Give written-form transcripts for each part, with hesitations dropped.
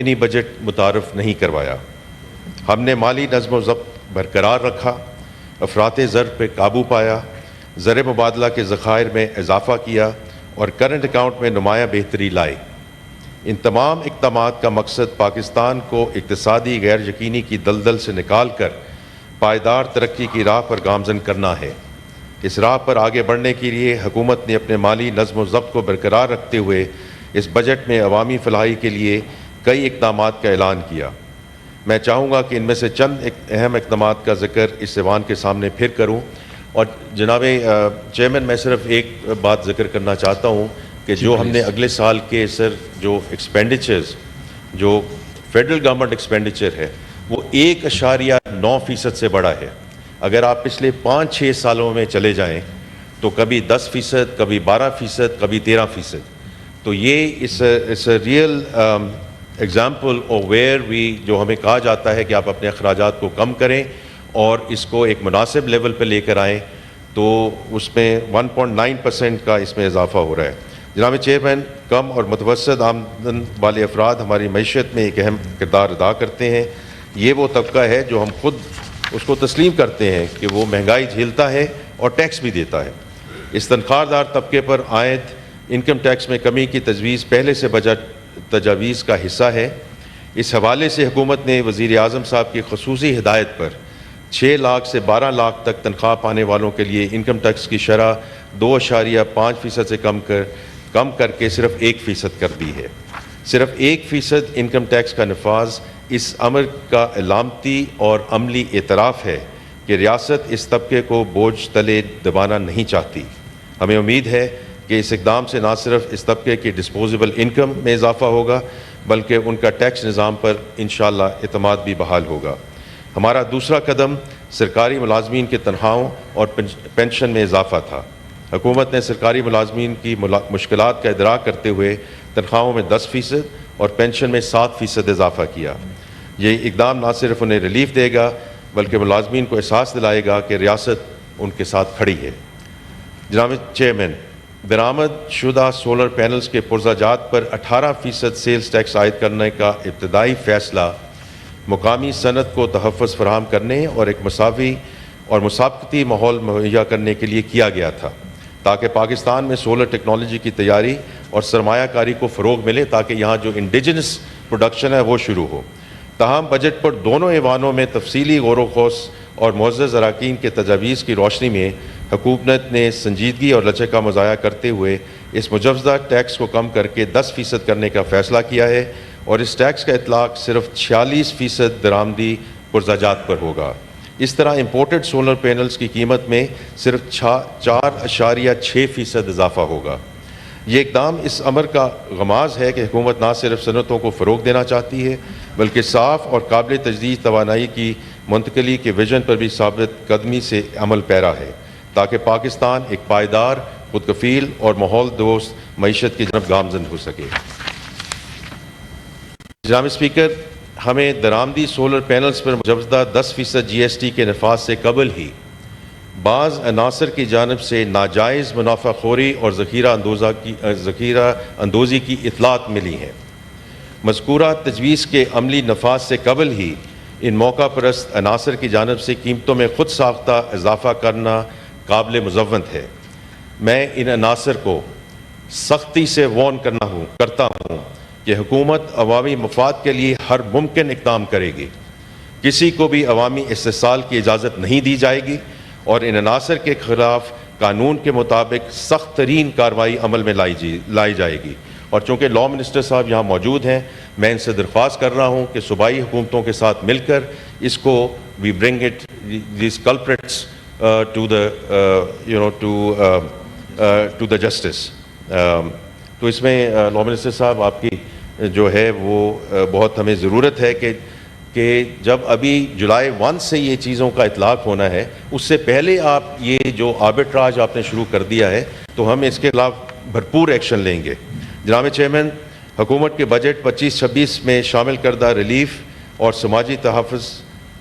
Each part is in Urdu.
یقینی بجٹ متعارف نہیں کروایا۔ ہم نے مالی نظم و ضبط برقرار رکھا، افراط زر پہ قابو پایا، زر مبادلہ کے ذخائر میں اضافہ کیا اور کرنٹ اکاؤنٹ میں نمایاں بہتری لائی۔ ان تمام اقدامات کا مقصد پاکستان کو اقتصادی غیر یقینی کی دلدل سے نکال کر پائیدار ترقی کی راہ پر گامزن کرنا ہے۔ اس راہ پر آگے بڑھنے کے لیے حکومت نے اپنے مالی نظم و ضبط کو برقرار رکھتے ہوئے اس بجٹ میں عوامی فلاحی کے لیے کئی اقدامات کا اعلان کیا۔ میں چاہوں گا کہ ان میں سے چند اہم اقدامات کا ذکر اس ایوان کے سامنے پھر کروں۔ اور جناب چیئرمین، میں صرف ایک بات ذکر کرنا چاہتا ہوں کہ جو ہم نے اگلے سال کے جو ایکسپینڈیچرز جو فیڈرل گورنمنٹ ایکسپینڈیچر ہے وہ 1.9% سے بڑا ہے۔ اگر آپ پچھلے 5-6 سالوں میں چلے جائیں تو کبھی 10%، کبھی 12%، کبھی 13%۔ تو یہ اس ریئل ایگزامپل آف ویئر جو ہمیں کہا جاتا ہے کہ آپ اپنے اخراجات کو کم کریں اور اس کو ایک مناسب لیول پہ لے کر آئیں، تو اس میں 1.9% کا اس میں اضافہ ہو رہا ہے۔ جناب چیئرمین، کم اور متوسط آمدن والے افراد ہماری معیشت میں ایک اہم کردار ادا کرتے ہیں۔ یہ وہ طبقہ ہے جو ہم خود اس کو تسلیم کرتے ہیں کہ وہ مہنگائی جھیلتا ہے اور ٹیکس بھی دیتا ہے۔ اس تنخواہ دار طبقے پر عائد انکم ٹیکس میں کمی کی تجویز پہلے سے بجٹ تجاویز کا حصہ ہے۔ اس حوالے سے حکومت نے وزیر اعظم صاحب کی خصوصی ہدایت پر 6 لاکھ سے 12 لاکھ تک تنخواہ پانے والوں کے لیے انکم ٹیکس کی شرح 2.5% سے کم کر کے صرف 1% کر دی ہے۔ صرف 1% انکم ٹیکس کا نفاذ اس امر کا علامتی اور عملی اعتراف ہے کہ ریاست اس طبقے کو بوجھ تلے دبانا نہیں چاہتی۔ ہمیں امید ہے کہ اس اقدام سے نہ صرف اس طبقے کی ڈسپوزیبل انکم میں اضافہ ہوگا بلکہ ان کا ٹیکس نظام پر انشاءاللہ اعتماد بھی بحال ہوگا۔ ہمارا دوسرا قدم سرکاری ملازمین کی تنخواہوں اور پینشن میں اضافہ تھا۔ حکومت نے سرکاری ملازمین کی مشکلات کا ادراک کرتے ہوئے تنخواہوں میں 10% اور پینشن میں 7% اضافہ کیا۔ یہ اقدام نہ صرف انہیں ریلیف دے گا بلکہ ملازمین کو احساس دلائے گا کہ ریاست ان کے ساتھ کھڑی ہے۔ جناب چیئرمین، درآمد شدہ سولر پینلز کے پرزہ پر 18% سیلز ٹیکس عائد کرنے کا ابتدائی فیصلہ مقامی صنعت کو تحفظ فراہم کرنے اور ایک مساوی اور مسابقتی ماحول مہیا کرنے کے لیے کیا گیا تھا، تاکہ پاکستان میں سولر ٹیکنالوجی کی تیاری اور سرمایہ کاری کو فروغ ملے، تاکہ یہاں جو انڈیجنس پروڈکشن ہے وہ شروع ہو۔ تاہم بجٹ پر دونوں ایوانوں میں تفصیلی غور و خوض اور معزز اراکین کے تجاویز کی روشنی میں حکومت نے سنجیدگی اور لچک کا مظاہرہ کرتے ہوئے اس مجوزہ ٹیکس کو کم کر کے 10% کرنے کا فیصلہ کیا ہے اور اس ٹیکس کا اطلاق صرف 46% درآمدی پرزہ پر ہوگا۔ اس طرح امپورٹڈ سولر پینلز کی قیمت میں صرف 4.6% اضافہ ہوگا۔ یہ اقدام اس امر کا غماز ہے کہ حکومت نہ صرف صنعتوں کو فروغ دینا چاہتی ہے بلکہ صاف اور قابل تجدید توانائی کی منتقلی کے ویژن پر بھی ثابت قدمی سے عمل پیرا ہے، تاکہ پاکستان ایک پائیدار، خود کفیل اور ماحول دوست معیشت کی جانب گامزن ہو سکے۔ جناب اسپیکر، ہمیں درآمدی سولر پینلز پر مجوزہ 10% GST کے نفاذ سے قبل ہی بعض عناصر کی جانب سے ناجائز منافع خوری اور ذخیرہ اندوزی کی اطلاعات ملی ہیں۔ مذکورہ تجویز کے عملی نفاذ سے قبل ہی ان موقع پرست عناصر کی جانب سے قیمتوں میں خود ساختہ اضافہ کرنا قابل مذمت ہے۔ میں ان عناصر کو سختی سے وارن کرتا ہوں کہ حکومت عوامی مفاد کے لیے ہر ممکن اقدام کرے گی، کسی کو بھی عوامی استحصال کی اجازت نہیں دی جائے گی اور ان عناصر کے خلاف قانون کے مطابق سخت ترین کارروائی عمل میں لائی جائے گی۔ اور چونکہ لا منسٹر صاحب یہاں موجود ہیں، میں ان سے درخواست کر رہا ہوں کہ صوبائی حکومتوں کے ساتھ مل کر اس کو we bring it these culprits to the justice. تو اس میں لا منسٹر صاحب آپ کی جو ہے وہ بہت ہمیں ضرورت ہے کہ جب ابھی جولائی 1 سے یہ چیزوں کا اطلاق ہونا ہے، اس سے پہلے آپ یہ جو آربٹراج آپ نے شروع کر دیا ہے تو ہم اس کے خلاف بھرپور ایکشن لیں گے۔ جناب چیئرمین، حکومت کے بجٹ 25-26 میں شامل کردہ ریلیف اور سماجی تحفظ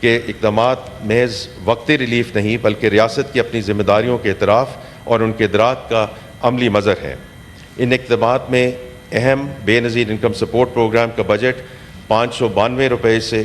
کے اقدامات محض وقتی ریلیف نہیں بلکہ ریاست کی اپنی ذمہ داریوں کے اعتراف اور ان کے ادراک کا عملی مظہر ہے۔ ان اقدامات میں اہم بے نظیر انکم سپورٹ پروگرام کا بجٹ 592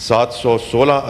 716